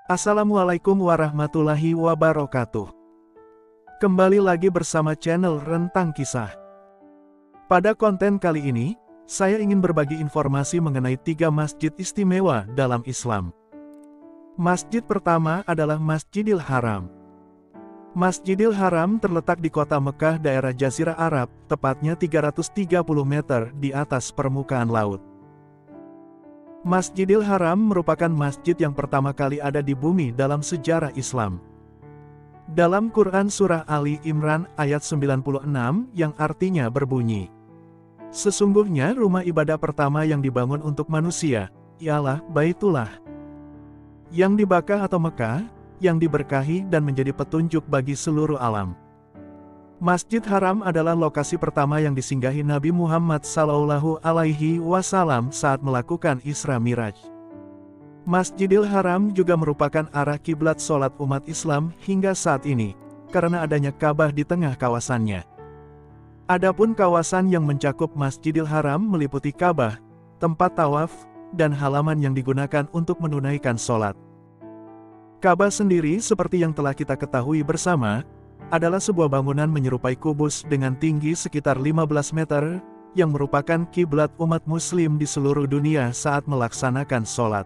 Assalamualaikum warahmatullahi wabarakatuh. Kembali lagi bersama channel Rentang Kisah. Pada konten kali ini, saya ingin berbagi informasi mengenai 3 masjid istimewa dalam Islam. Masjid pertama adalah Masjidil Haram. Masjidil Haram terletak di kota Mekah, daerah Jazirah Arab, tepatnya 330 meter di atas permukaan laut. Masjidil Haram merupakan masjid yang pertama kali ada di bumi dalam sejarah Islam. Dalam Quran Surah Ali Imran ayat 96 yang artinya berbunyi, "Sesungguhnya rumah ibadah pertama yang dibangun untuk manusia, ialah Baitullah, yang dibakah atau Mekah, yang diberkahi dan menjadi petunjuk bagi seluruh alam." Masjid Haram adalah lokasi pertama yang disinggahi Nabi Muhammad SAW saat melakukan Isra Miraj. Masjidil Haram juga merupakan arah kiblat sholat umat Islam hingga saat ini, karena adanya Ka'bah di tengah kawasannya. Adapun kawasan yang mencakup Masjidil Haram meliputi Ka'bah, tempat tawaf, dan halaman yang digunakan untuk menunaikan sholat. Ka'bah sendiri seperti yang telah kita ketahui bersama, adalah sebuah bangunan menyerupai kubus dengan tinggi sekitar 15 meter, yang merupakan kiblat umat muslim di seluruh dunia saat melaksanakan sholat.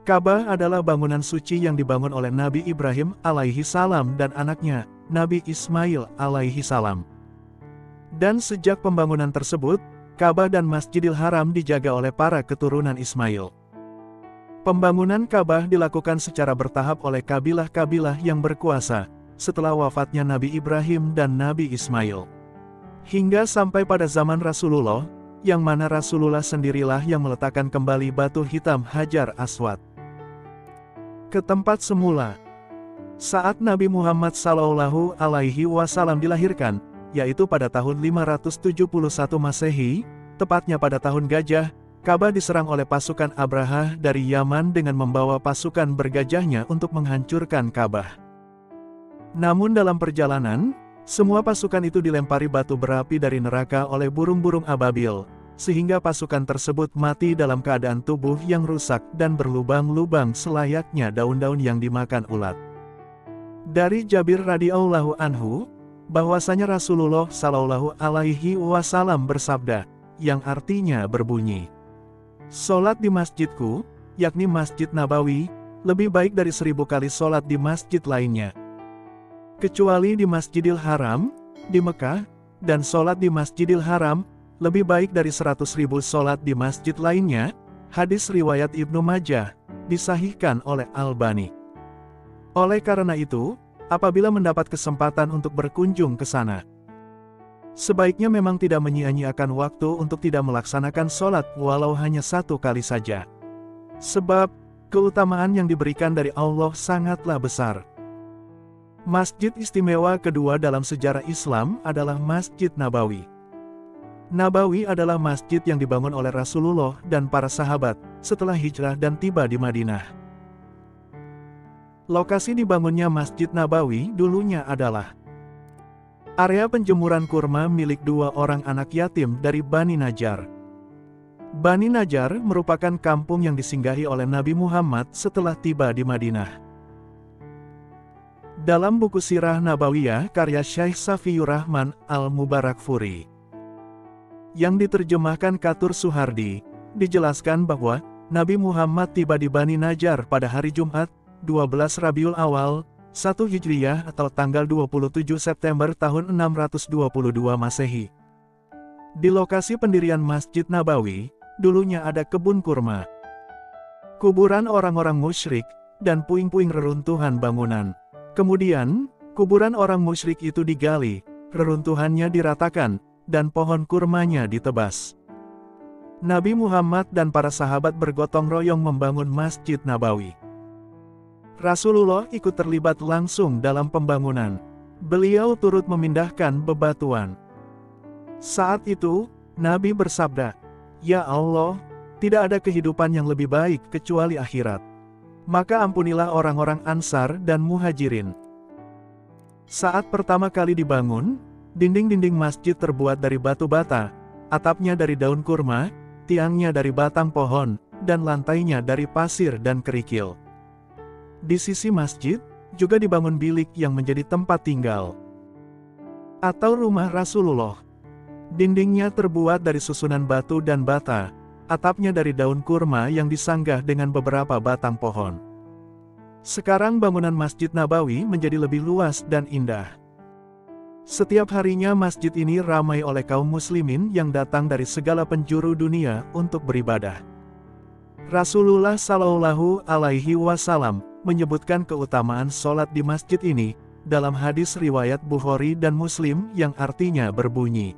Ka'bah adalah bangunan suci yang dibangun oleh Nabi Ibrahim alaihi salam dan anaknya, Nabi Ismail alaihi salam. Dan sejak pembangunan tersebut, Ka'bah dan Masjidil Haram dijaga oleh para keturunan Ismail. Pembangunan Ka'bah dilakukan secara bertahap oleh kabilah-kabilah yang berkuasa setelah wafatnya Nabi Ibrahim dan Nabi Ismail. Hingga sampai pada zaman Rasulullah, yang mana Rasulullah sendirilah yang meletakkan kembali batu hitam Hajar Aswad ke tempat semula. Saat Nabi Muhammad SAW dilahirkan, yaitu pada tahun 571 Masehi, tepatnya pada tahun Gajah, Ka'bah diserang oleh pasukan Abrahah dari Yaman dengan membawa pasukan bergajahnya untuk menghancurkan Ka'bah. Namun dalam perjalanan, semua pasukan itu dilempari batu berapi dari neraka oleh burung-burung ababil, sehingga pasukan tersebut mati dalam keadaan tubuh yang rusak dan berlubang-lubang selayaknya daun-daun yang dimakan ulat. Dari Jabir radhiyallahu anhu, bahwasanya Rasulullah SAW bersabda, yang artinya berbunyi, "Sholat di masjidku, yakni Masjid Nabawi, lebih baik dari 1000 kali sholat di masjid lainnya. Kecuali di Masjidil Haram, di Mekah, dan sholat di Masjidil Haram, lebih baik dari 100.000 sholat di masjid lainnya." Hadis riwayat Ibnu Majah, disahihkan oleh Albani. Oleh karena itu, apabila mendapat kesempatan untuk berkunjung ke sana, sebaiknya memang tidak menyia-nyiakan waktu untuk tidak melaksanakan sholat walau hanya 1 kali saja. Sebab, keutamaan yang diberikan dari Allah sangatlah besar. Masjid istimewa kedua dalam sejarah Islam adalah Masjid Nabawi. Nabawi adalah masjid yang dibangun oleh Rasulullah dan para sahabat setelah hijrah dan tiba di Madinah. Lokasi dibangunnya Masjid Nabawi dulunya adalah area penjemuran kurma milik 2 orang anak yatim dari Bani Najjar. Bani Najjar merupakan kampung yang disinggahi oleh Nabi Muhammad setelah tiba di Madinah. Dalam buku Sirah Nabawiyah karya Syekh Safiyur Rahman Al-Mubarakfuri, yang diterjemahkan Katur Suhardi, dijelaskan bahwa Nabi Muhammad tiba di Bani Najjar pada hari Jumat, 12 Rabiul Awal, 1 Hijriyah atau tanggal 27 September tahun 622 Masehi. Di lokasi pendirian Masjid Nabawi, dulunya ada kebun kurma, kuburan orang-orang musyrik, dan puing-puing reruntuhan bangunan. Kemudian, kuburan orang musyrik itu digali, reruntuhannya diratakan, dan pohon kurmanya ditebas. Nabi Muhammad dan para sahabat bergotong royong membangun Masjid Nabawi. Rasulullah ikut terlibat langsung dalam pembangunan. Beliau turut memindahkan bebatuan. Saat itu, Nabi bersabda, "Ya Allah, tidak ada kehidupan yang lebih baik kecuali akhirat. Maka ampunilah orang-orang Ansar dan Muhajirin." Saat pertama kali dibangun, dinding-dinding masjid terbuat dari batu bata, atapnya dari daun kurma, tiangnya dari batang pohon, dan lantainya dari pasir dan kerikil. Di sisi masjid, juga dibangun bilik yang menjadi tempat tinggal atau rumah Rasulullah. Dindingnya terbuat dari susunan batu dan bata, atapnya dari daun kurma yang disanggah dengan beberapa batang pohon. Sekarang bangunan Masjid Nabawi menjadi lebih luas dan indah. Setiap harinya masjid ini ramai oleh kaum muslimin yang datang dari segala penjuru dunia untuk beribadah. Rasulullah Shallallahu Alaihi Wasallam menyebutkan keutamaan sholat di masjid ini dalam hadis riwayat Bukhari dan Muslim yang artinya berbunyi,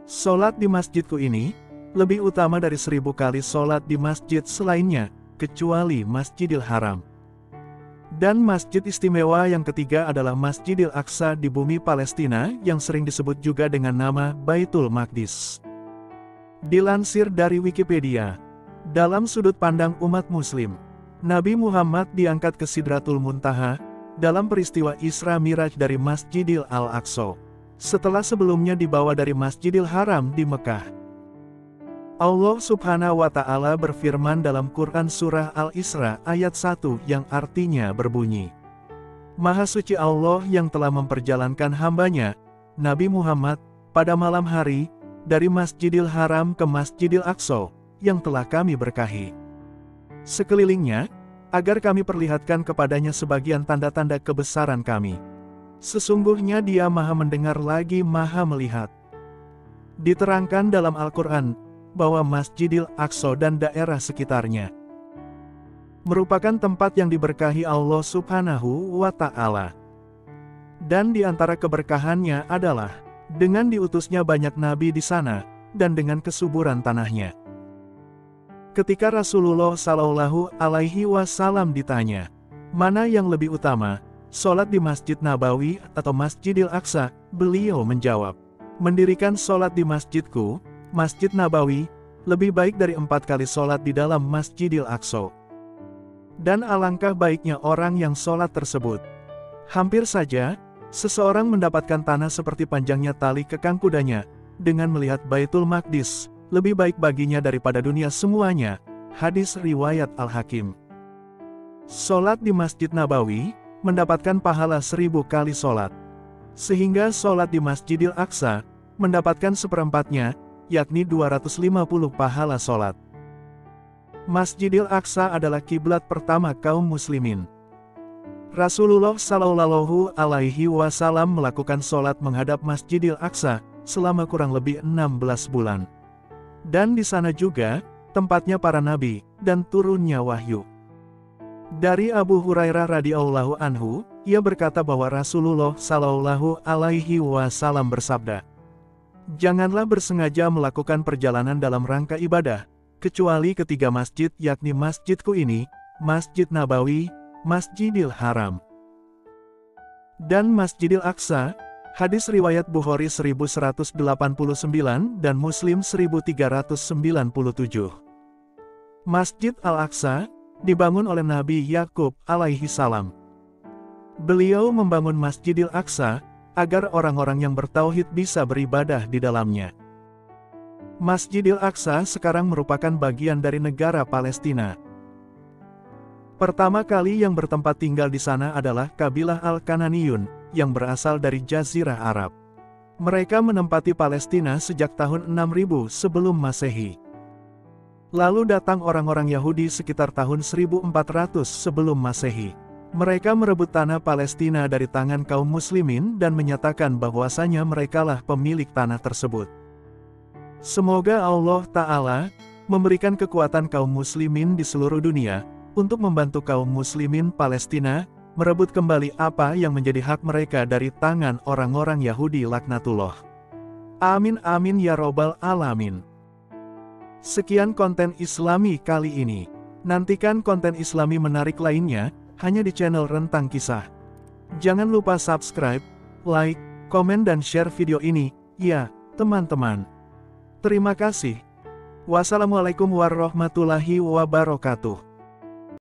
"Sholat di masjidku ini lebih utama dari 1000 kali sholat di masjid selainnya, kecuali Masjidil Haram." Dan masjid istimewa yang ketiga adalah Masjidil Aqsa di bumi Palestina yang sering disebut juga dengan nama Baitul Maqdis. Dilansir dari Wikipedia, dalam sudut pandang umat muslim, Nabi Muhammad diangkat ke Sidratul Muntaha dalam peristiwa Isra Miraj dari Masjidil Al-Aqsa, setelah sebelumnya dibawa dari Masjidil Haram di Mekah. Allah Subhanahu wa Ta'ala berfirman dalam Quran Surah Al-Isra ayat 1 yang artinya berbunyi, "Maha suci Allah yang telah memperjalankan hambanya, Nabi Muhammad, pada malam hari, dari Masjidil Haram ke Masjidil Aqsa, yang telah kami berkahi sekelilingnya, agar kami perlihatkan kepadanya sebagian tanda-tanda kebesaran kami. Sesungguhnya Dia Maha mendengar lagi Maha melihat." Diterangkan dalam Al-Quran bahwa Masjidil Aqsa dan daerah sekitarnya merupakan tempat yang diberkahi Allah Subhanahu wa Ta'ala. Dan di antara keberkahannya adalah dengan diutusnya banyak nabi di sana dan dengan kesuburan tanahnya. Ketika Rasulullah Shallallahu Alaihi Wasallam ditanya, mana yang lebih utama, sholat di Masjid Nabawi atau Masjidil Aqsa, beliau menjawab, "Mendirikan sholat di masjidku, Masjid Nabawi, lebih baik dari 4 kali sholat di dalam Masjidil Aqsa. Dan alangkah baiknya orang yang sholat tersebut. Hampir saja, seseorang mendapatkan tanah seperti panjangnya tali kekang kudanya, dengan melihat Baitul Maqdis, lebih baik baginya daripada dunia semuanya." Hadis riwayat Al-Hakim. Sholat di Masjid Nabawi mendapatkan pahala 1000 kali sholat, sehingga sholat di Masjidil Aqsa mendapatkan seperempatnya, yakni 250 pahala sholat. Masjidil Aqsa adalah kiblat pertama kaum muslimin. Rasulullah Shallallahu Alaihi Wasallam melakukan sholat menghadap Masjidil Aqsa selama kurang lebih 16 bulan. Dan di sana juga tempatnya para nabi dan turunnya wahyu. Dari Abu Hurairah radhiyallahu anhu, ia berkata bahwa Rasulullah Shallallahu Alaihi Wasallam bersabda, "Janganlah bersengaja melakukan perjalanan dalam rangka ibadah, kecuali ketiga masjid, yakni masjidku ini, Masjid Nabawi, Masjidil Haram, dan Masjidil Aqsa." Hadis riwayat Bukhari 1189 dan Muslim 1397. Masjid Al-Aqsa dibangun oleh Nabi Yakub alaihi salam. Beliau membangun Masjidil Aqsa agar orang-orang yang bertauhid bisa beribadah di dalamnya. Masjidil Aqsa sekarang merupakan bagian dari negara Palestina. Pertama kali yang bertempat tinggal di sana adalah kabilah Al-Kananiyun, yang berasal dari Jazirah Arab. Mereka menempati Palestina sejak tahun 6000 sebelum Masehi. Lalu datang orang-orang Yahudi sekitar tahun 1400 sebelum Masehi. Mereka merebut tanah Palestina dari tangan kaum muslimin dan menyatakan bahwasanya merekalah pemilik tanah tersebut. Semoga Allah Ta'ala memberikan kekuatan kaum muslimin di seluruh dunia untuk membantu kaum muslimin Palestina merebut kembali apa yang menjadi hak mereka dari tangan orang-orang Yahudi laknatullah. Amin amin ya robbal alamin. Sekian konten Islami kali ini. Nantikan konten Islami menarik lainnya hanya di channel Rentang Kisah. Jangan lupa subscribe, like, komen dan share video ini, ya, teman-teman. Terima kasih. Wassalamualaikum warahmatullahi wabarakatuh.